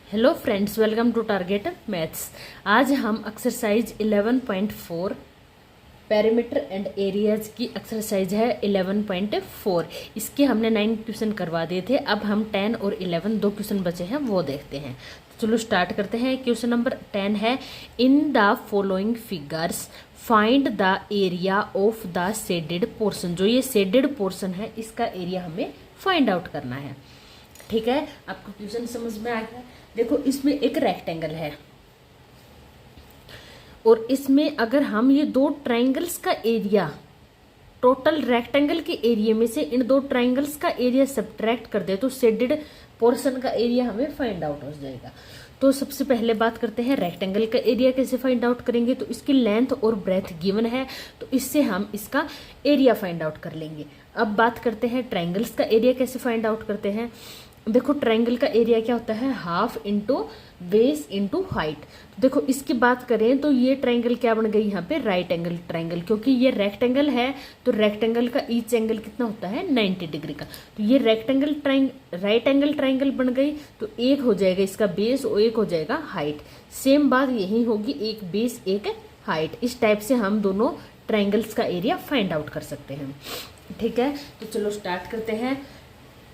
Hello friends, welcome to target maths. आज हम exercise 11.4 perimeter and areas की exercise है 11.4। इसके हमने 9 क्वेश्चन करवा दिए थे। अब हम 10 और 11 दो क्वेश्चन बचे हैं वो देखते हैं। तो चलो स्टार्ट करते हैं। क्वेश्चन नंबर 10 है, in the following figures find the area of the shaded portion. जो ये शेडेड पोर्शन है इसका एरिया हमें फाइंड आउट करना है। ठीक है, आपको क्वेश्चन समझ में आ गया। देखो, इसमें एक रेक्टेंगल है और इसमें अगर हम ये दो ट्राइंगल्स का एरिया, टोटल रेक्टेंगल के एरिया में से इन दो ट्राइंगल्स का एरिया सब्ट्रैक्ट कर दे तो शेडेड पोर्शन का एरिया हमें फाइंड आउट हो जाएगा। तो सबसे पहले बात करते हैं रेक्टेंगल का एरिया कैसे फाइंड आउट करेंगे। तो इसकी लेंथ और ब्रेथ गिवन है, तो इससे हम इसका एरिया फाइंड आउट कर लेंगे। अब बात करते हैं ट्राइंगल्स का एरिया कैसे फाइंड आउट करते हैं। देखो, ट्राइंगल का एरिया क्या होता है, half into base into height. देखो, इसकी बात करें तो ये ट्राइंगल क्या बन गई यहाँ पे, राइट एंगल ट्राइंगल, क्योंकि ये रेक्टेंगल है तो रेक्टेंगल का ईच एंगल कितना होता है, 90 डिग्री का। तो ये रेक्टेंगल राइट एंगल ट्राइंगल बन गई। तो एक हो जाएगा इसका बेस और एक हो जाएगा हाइट। सेम बात यही होगी, एक बेस एक हाइट। इस टाइप से हम दोनों ट्राइंगल्स का एरिया फाइंड आउट कर सकते हैं। ठीक है, तो चलो स्टार्ट करते हैं।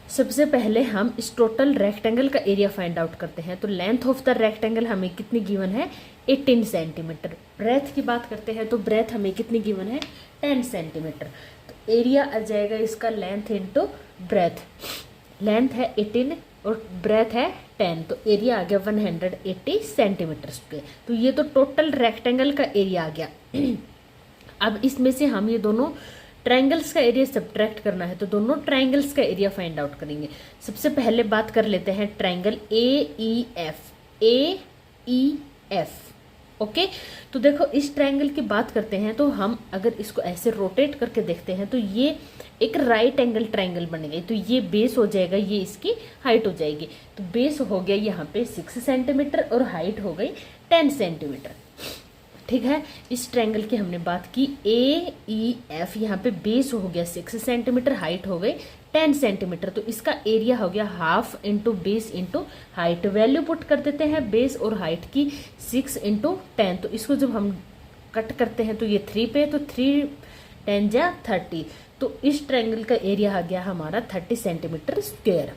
सबसे पहले हम इस टोटल रेक्टेंगल का एरिया फाइंड आउट करते हैं। तो लेंथ ऑफ द रेक्टेंगल हमें कितनी गिवन है, 18 सेंटीमीटर। ब्रेथ की बात करते हैं तो ब्रेथ हमें कितनी गिवन है, 10 सेंटीमीटर। तो एरिया आ जाएगा इसका लेंथ इंटू ब्रेथ। लेंथ है 18 और ब्रेथ है 10, तो एरिया आ गया 180 सेंटीमीटर स्क्वायर। तो ये तो टोटल रेक्टेंगल का एरिया आ गया। अब इसमें से हम ये दोनों ट्राइंगल्स का एरिया सब्ट्रैक्ट करना है, तो दोनों ट्राइंगल्स का एरिया फाइंड आउट करेंगे। सबसे पहले बात कर लेते हैं ट्राइंगल AEF। ओके, तो देखो इस ट्राइंगल की बात करते हैं तो हम अगर इसको ऐसे रोटेट करके देखते हैं तो ये एक राइट एंगल ट्राइंगल बन गई। तो ये बेस हो जाएगा, ये इसकी हाइट हो जाएगी। तो बेस हो गया यहाँ पे 6 सेंटीमीटर और हाइट हो गई 10 सेंटीमीटर। ठीक है, इस ट्रायंगल की हमने बात की AEF। यहाँ पे बेस हो गया 6 सेंटीमीटर, हाइट हो गई 10 सेंटीमीटर। तो इसका एरिया हो गया half into base into height. Value put कर देते हैं बेस और हाइट की, 6 इंटू 10। तो इसको जब हम कट करते हैं तो ये 3 पे, तो 3 10 जा 30। तो इस ट्रायंगल का एरिया आ गया हमारा 30 सेंटीमीटर स्क्वायर।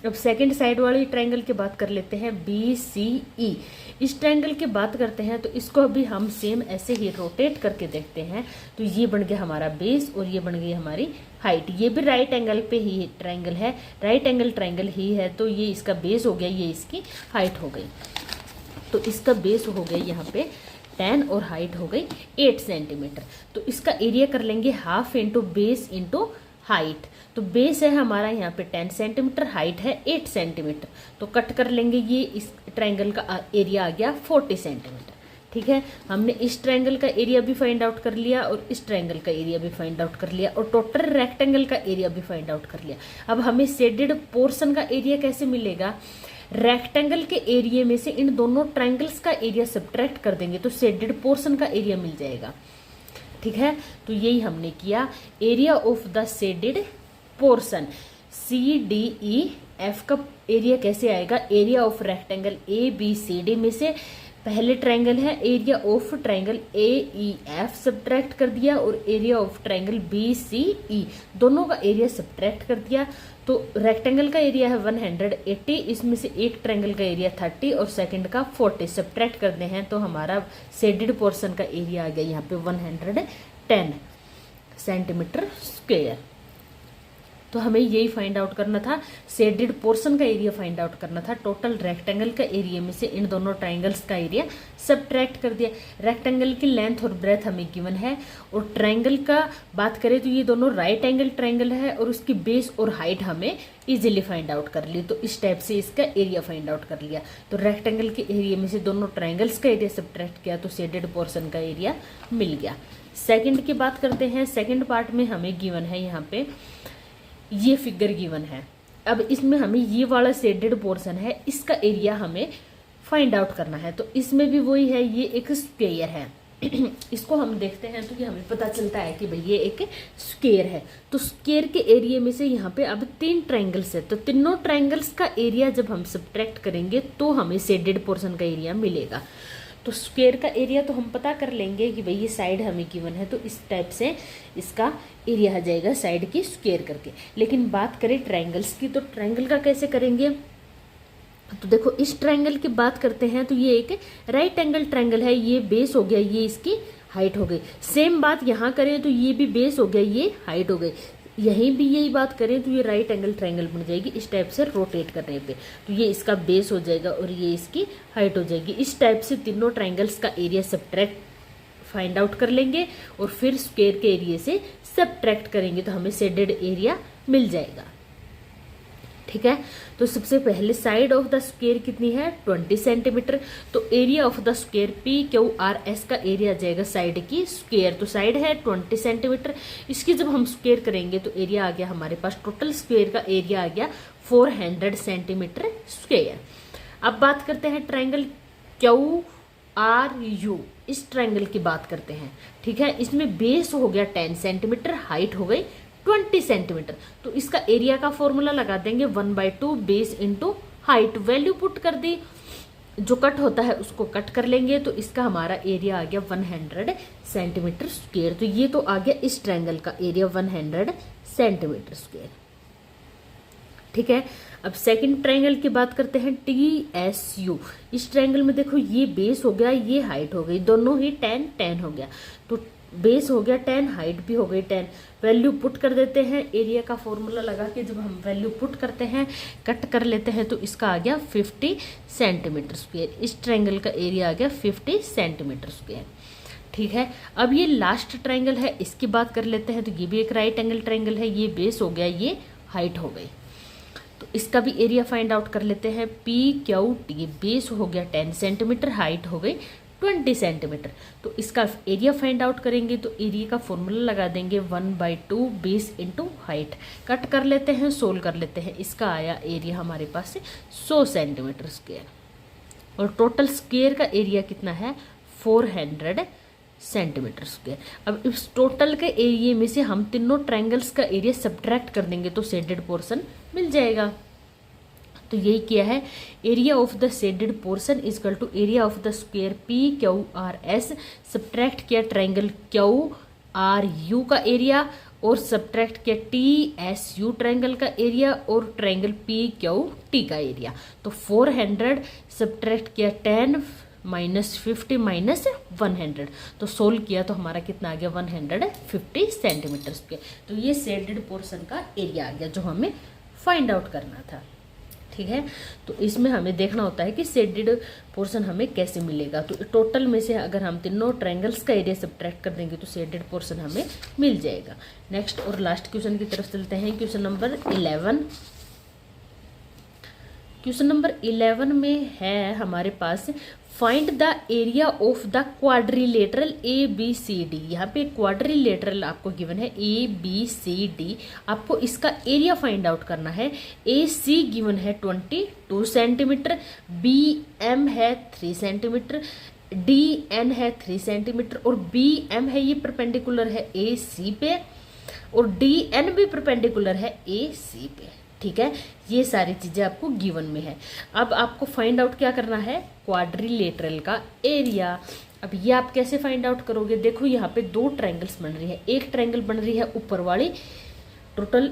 अब सेकंड साइड वाली ट्रायंगल की बात कर लेते हैं BCE। इस ट्रायंगल की बात करते हैं तो इसको अभी हम सेम ऐसे ही रोटेट करके देखते हैं। तो ये बन गया हमारा बेस और ये बन गई हमारी हाइट। ये भी राइट एंगल पे ही ट्रायंगल है, राइट एंगल ट्रायंगल ही है। तो ये इसका बेस हो गया, ये इसकी हाइट हो गई। तो इसका बेस हो गया यहाँ पे 10 और हाइट हो गई 8 सेंटीमीटर। तो इसका एरिया कर लेंगे half into base into height. तो बेस है हमारा यहाँ पे 10 सेंटीमीटर, हाइट है 8 सेंटीमीटर। तो कट कर लेंगे, ये इस ट्रायंगल का एरिया आ गया 40 सेंटीमीटर। ठीक है, हमने इस ट्रायंगल का एरिया भी फाइंड आउट कर लिया और इस ट्रायंगल का एरिया भी फाइंड आउट कर लिया और टोटल रेक्टेंगल का एरिया भी फाइंड आउट कर लिया। अब हमें शेडेड पोर्शन का एरिया कैसे मिलेगा, रेक्टेंगल के एरिया में से इन दोनों ट्रायंगल्स का एरिया सब्ट्रैक्ट कर देंगे तो शेडेड पोर्शन का एरिया मिल जाएगा। ठीक है, तो यही हमने किया। Area of the shaded portion CDEF का एरिया कैसे आएगा, एरिया ऑफ रेक्टेंगल ABCD में से पहले ट्रायंगल है, area of triangle AEF subtract कर दिया और एरिया ऑफ ट्रायंगल BCE दोनों का एरिया सब्ट्रैक्ट कर दिया। तो रेक्टेंगल का एरिया है 180, इसमें से एक ट्रायंगल का एरिया 30 और सेकंड का 40 सब्ट्रैक्ट करते हैं तो हमारा शेडेड पोर्शन का एरिया आ गया यहाँ पे 110 सेंटीमीटर स्क्वायर। तो हमें यही फाइंड आउट करना था, शेडेड पोर्शन का एरिया फाइंड आउट करना था। टोटल रेक्टेंगल का एरिया में से इन दोनों ट्रायंगल्स का एरिया सब्ट्रैक्ट कर दिया। रेक्टेंगल की लेंथ और ब्रेथ हमें गिवन है और ट्रायंगल का बात करें तो ये दोनों राइट एंगल ट्रायंगल है और उसकी बेस और हाइट हमें इजीली फाइंड आउट कर ली। तो इस टाइप से इसका एरिया फाइंड आउट कर लिया। तो रेक्टेंगल के एरिया में से दोनों ट्रायंगल्स का एरिया सब्ट्रैक्ट किया तो शेडेड पोर्शन का एरिया मिल गया। सेकेंड की बात करते हैं। सेकेंड पार्ट में हमें गिवन है यहाँ पे ये फिगर गिवन है। अब इसमें हमें ये वाला शेडेड पोर्शन है, इसका एरिया हमें फाइंड आउट करना है। तो इसमें भी वही है, ये एक स्क्वायर है। इसको हम देखते हैं तो ये हमें पता चलता है कि भाई ये एक स्क्वायर है। तो स्क्वायर के एरिया में से यहाँ पे अब 3 ट्रायंगल्स है, तो तीनों ट्रायंगल्स का एरिया जब हम सब्ट्रैक्ट करेंगे तो हमें शेडेड पोर्शन का एरिया मिलेगा। तो स्क्वायर का एरिया तो हम पता कर लेंगे कि भाई ये साइड हमें गिवन है, तो इस टाइप से इसका एरिया आ जाएगा साइड की स्क्वायर करके। लेकिन बात करें ट्रायंगल्स की, तो ट्रायंगल का कैसे करेंगे, तो देखो इस ट्रायंगल की बात करते हैं तो ये एक राइट एंगल ट्रायंगल है, ये बेस हो गया, ये इसकी हाइट हो गई। सेम बात यहाँ करें तो ये भी बेस हो गया, ये हाइट हो गई। यहीं भी यही बात करें तो ये राइट एंगल ट्रायंगल बन जाएगी इस टाइप से रोटेट करने पे, तो ये इसका बेस हो जाएगा और ये इसकी हाइट हो जाएगी। इस टाइप से तीनों ट्रायंगल्स का एरिया सब्ट्रैक्ट फाइंड आउट कर लेंगे और फिर स्क्वायर के एरिया से सब्ट्रैक्ट करेंगे तो हमें शेडेड एरिया मिल जाएगा। ठीक है, तो सबसे पहले साइड ऑफ द स्क्वायर कितनी है 20 सेंटीमीटर, तो area of the square PQRS का एरिया आ जाएगा साइड की स्क्वायर, तो साइड है 20 सेंटीमीटर, इसकी जब हम स्क्वायर करेंगे तो एरिया आ गया हमारे पास, टोटल स्क्वायर का एरिया आ गया 400 सेंटीमीटर स्क्वायर। अब बात करते हैं ट्रायंगल QRU, इस ट्रायंगल की बात करते हैं। ठीक है, इसमें बेस हो गया 10 सेंटीमीटर, हाइट हो गई 20 सेंटीमीटर, तो इसका एरिया का फॉर्मूला लगा देंगे 1/2 base into height, value put कर दी, जो कट होता है उसको कट कर लेंगे, तो इसका हमारा एरिया आ गया 100 सेंटीमीटर स्क्वायर। तो ये तो आ गया इस ट्रायंगल का एरिया 100 सेंटीमीटर स्क्वायर। ठीक है, अब सेकंड ट्रायंगल की बात करते हैं TSU। इस ट्रायंगल में देखो ये बेस हो गया, ये हाइट हो गई, दोनों ही 10 10 हो गया, तो बेस हो गया 10, हाइट भी हो गई 10, वैल्यू पुट कर देते हैं, एरिया का फॉर्मूला लगा के जब हम वैल्यू पुट करते हैं कट कर लेते हैं तो इसका आ गया 50 सेंटीमीटर स्क्वायर। इस ट्रायंगल का एरिया आ गया 50 सेंटीमीटर स्क्वायर। ठीक है, अब ये लास्ट ट्रायंगल है, इसकी बात कर लेते हैं, तो ये भी एक राइट एंगल ट्रायंगल है, ये बेस हो गया, ये हाइट हो गई, तो इसका भी एरिया फाइंड आउट कर लेते हैं। PQT बेस हो गया 10 सेंटीमीटर, हाइट हो गई 20 सेंटीमीटर, तो इसका एरिया फाइंड आउट करेंगे तो एरिया का फॉर्मूला लगा देंगे 1/2 बेस इंटू हाइट, कट कर लेते हैं, सोल्व कर लेते हैं, इसका आया एरिया हमारे पास 100 सेंटीमीटर स्क्वायर, और टोटल स्क्वायर का एरिया कितना है 400 सेंटीमीटर स्क्वायर। अब इस टोटल के एरिया में से हम तीनों ट्रायंगल्स का एरिया सब्ट्रैक्ट कर देंगे तो शेडेड पोर्शन मिल जाएगा। तो यही किया है, area of the shaded portion equal to area of the square PQRS, subtract किया ट्रायंगल QRU का एरिया और सब्ट्रैक्ट किया TSU ट्रायंगल का एरिया और ट्रायंगल PQT का एरिया, तो 400 सब्ट्रैक्ट किया 10 -50 -100, तो सोल्व किया तो हमारा कितना आ गया 150 सेंटीमीटर स्क्वायर। तो ये शेडेड पोर्शन का एरिया आ गया जो हमें फाइंड आउट करना था। ठीक है, तो इसमें हमें देखना होता है कि शेडेड पोर्शन हमें कैसे मिलेगा, तो टोटल में से अगर हम तीनों ट्रायंगल्स का एरिया सब्ट्रैक्ट कर देंगे तो शेडेड पोर्शन हमें मिल जाएगा। नेक्स्ट और लास्ट क्वेश्चन की तरफ चलते हैं, क्वेश्चन नंबर 11। क्वेश्चन नंबर 11 में है हमारे पास find the area of the quadrilateral ABCD। यहाँ पे क्वाड्रिलेटरल आपको गिवन है ABCD, आपको इसका एरिया फाइंड आउट करना है। AC गिवन है 22 सेंटीमीटर, BM है 3 सेंटीमीटर, DN है 3 सेंटीमीटर और BM है ये परपेंडिकुलर है AC पे और DN भी परपेंडिकुलर है AC पे। ठीक है, ये सारी चीजें आपको गिवन में है। अब आपको फाइंड आउट क्या करना है, क्वाड्रिलेटरल का एरिया। अब ये आप कैसे फाइंड आउट करोगे, देखो यहाँ पे 2 ट्रायंगल्स बन रही है, एक ट्रायंगल बन रही है ऊपर वाली टोटल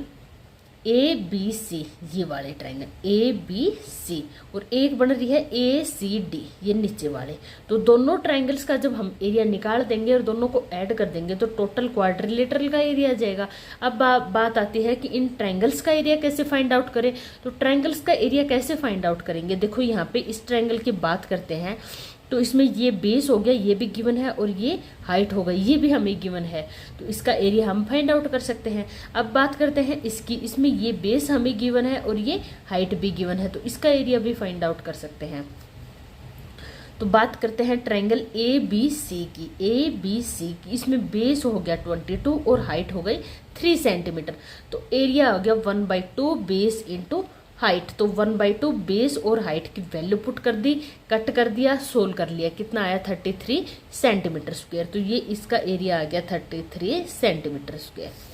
ABC, ये वाले ट्रायंगल ABC, और एक बन रही है ACD, ये नीचे वाले। तो दोनों ट्रायंगल्स का जब हम एरिया निकाल देंगे और दोनों को ऐड कर देंगे तो टोटल क्वाड्रिलेटरल का एरिया आ जाएगा। अब बात आती है कि इन ट्रायंगल्स का एरिया कैसे फाइंड आउट करें, तो ट्रायंगल्स का एरिया कैसे फाइंड आउट करेंगे, देखो यहाँ पे इस ट्रायंगल की बात करते हैं तो इसमें ये बेस हो गया, ये भी गिवन है और ये हाइट हो गई, ये भी हमें गिवन है, तो इसका एरिया हम फाइंड आउट कर सकते हैं। अब बात करते हैं इसकी, इसमें ये बेस हमें गिवन है और ये हाइट भी गिवन है, तो इसका एरिया भी फाइंड आउट कर सकते हैं। तो बात करते हैं ट्रायंगल ABC की, इसमें बेस हो गया 22 और हाइट हो गई 3 सेंटीमीटर, तो एरिया हो गया 1/2 बेस इंटू हाइट, तो 1/2 बेस और हाइट की वैल्यू पुट कर दी, कट कर दिया, सोल्व कर लिया, कितना आया 33 सेंटीमीटर स्क्वायर। तो ये इसका एरिया आ गया 33 सेंटीमीटर स्क्वायर।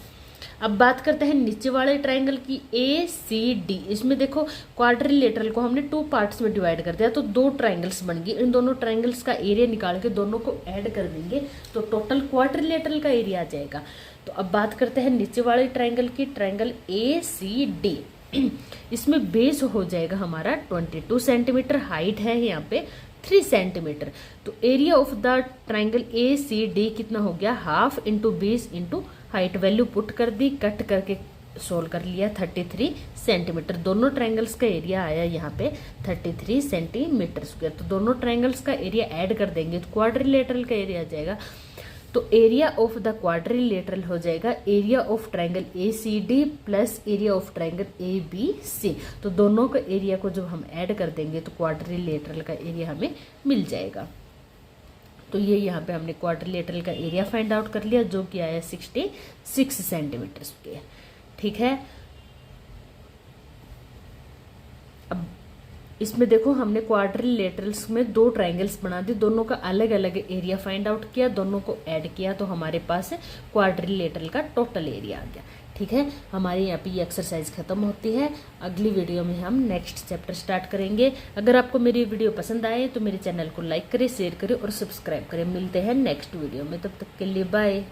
अब बात करते हैं नीचे वाले ट्राइंगल की, ए सी डी। इसमें देखो क्वाड्रिलेटरल को हमने 2 पार्ट्स में डिवाइड कर दिया, तो 2 ट्राइंगल्स बन गए। इन दोनों ट्राइंगल्स का एरिया निकाल के दोनों को ऐड कर देंगे तो टोटल क्वाड्रिलेटरल का एरिया आ जाएगा। तो अब बात करते हैं नीचे वाले ट्राइंगल की, ट्राइंगल ए सी डी। इसमें बेस हो जाएगा हमारा 22 सेंटीमीटर, हाइट है यहाँ पे 3 सेंटीमीटर। तो area of the triangle A C D कितना हो गया, half into base into height, value put कर दी, कट करके सोल्व कर लिया, 33 सेंटीमीटर। दोनों ट्राइंगल्स का एरिया आया यहाँ पे 33 सेंटीमीटर स्क्वायर। तो दोनों ट्राइंगल्स का एरिया ऐड कर देंगे तो क्वाड्रिलेटरल का एरिया आ जाएगा। तो एरिया ऑफ द क्वाड्रिलेटरल हो जाएगा area of triangle A C D plus area of triangle A B C. तो दोनों का एरिया को जब हम ऐड कर देंगे तो क्वाड्रिलेटरल का एरिया हमें मिल जाएगा। तो ये यहाँ पे हमने क्वाड्रिलेटरल का एरिया फाइंड आउट कर लिया, जो कि आया 66 सेंटीमीटर स्क्वायर। ठीक है, अब इसमें देखो हमने क्वाड्रिलेटरल्स में 2 ट्राइंगल्स बना दी, दोनों का अलग अलग एरिया फाइंड आउट किया, दोनों को ऐड किया, तो हमारे पास क्वाड्रिलेटरल का टोटल एरिया आ गया। ठीक है, हमारी यहाँ पे ये एक्सरसाइज खत्म होती है। अगली वीडियो में हम नेक्स्ट चैप्टर स्टार्ट करेंगे। अगर आपको मेरी वीडियो पसंद आए तो मेरे चैनल को लाइक करें, शेयर करें और सब्सक्राइब करें। मिलते हैं नेक्स्ट वीडियो में, तब तक के लिए बाय।